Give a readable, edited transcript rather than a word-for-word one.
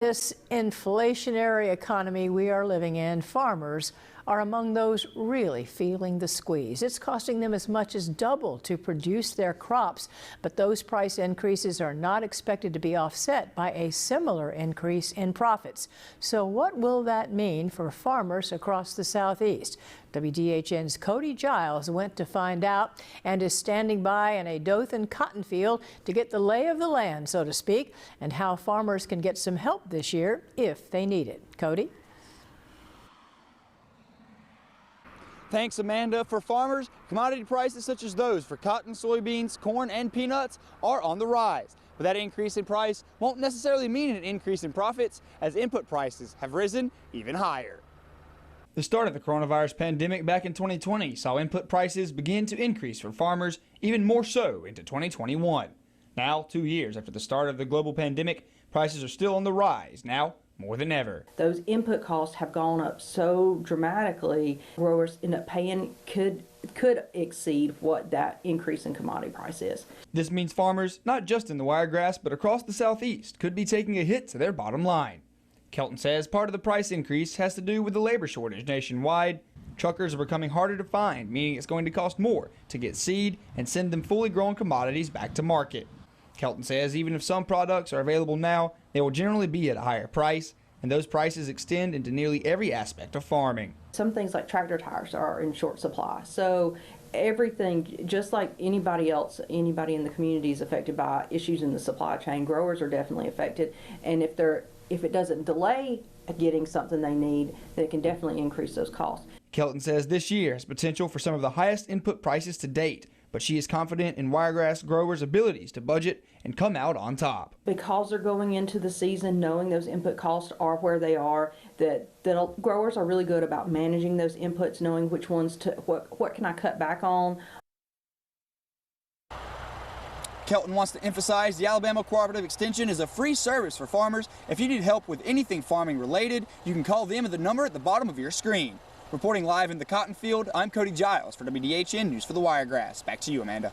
This inflationary economy we are living in, farmers are among those really feeling the squeeze. It's costing them as much as double to produce their crops, but those price increases are not expected to be offset by a similar increase in profits. So what will that mean for farmers across the Southeast? WDHN's Cody Giles went to find out and is standing by in a Dothan cotton field to get the lay of the land, so to speak, and how farmers can get some help this year if they need it. Cody? Thanks, Amanda. For farmers, commodity prices such as those for cotton, soybeans, corn, and peanuts are on the rise. But that increase in price won't necessarily mean an increase in profits, as input prices have risen even higher. The start of the coronavirus pandemic back in 2020 saw input prices begin to increase for farmers, even more so into 2021. Now, 2 years after the start of the global pandemic, prices are still on the rise, now more than ever. Those input costs have gone up so dramatically, growers end up paying could exceed what that increase in commodity price is. This means farmers, not just in the Wiregrass, but across the Southeast, could be taking a hit to their bottom line. Kelton says part of the price increase has to do with the labor shortage nationwide. Truckers are becoming harder to find, meaning it's going to cost more to get seed and send them fully grown commodities back to market. Kelton says even if some products are available now, they will generally be at a higher price, and those prices extend into nearly every aspect of farming. Some things like tractor tires are in short supply, so everything, just like anybody else, anybody in the community is affected by issues in the supply chain. Growers are definitely affected, and if it doesn't delay getting something they need, then it can definitely increase those costs. Kelton says this year has potential for some of the highest input prices to date, but she is confident in Wiregrass growers' abilities to budget and come out on top. Because they're going into the season knowing those input costs are where they are, that growers are really good about managing those inputs, knowing which ones to, what can I cut back on. Kelton wants to emphasize the Alabama Cooperative Extension is a free service for farmers. If you need help with anything farming related, you can call them at the number at the bottom of your screen. Reporting live in the cotton field, I'm Cody Giles for WDHN News for the Wiregrass. Back to you, Amanda.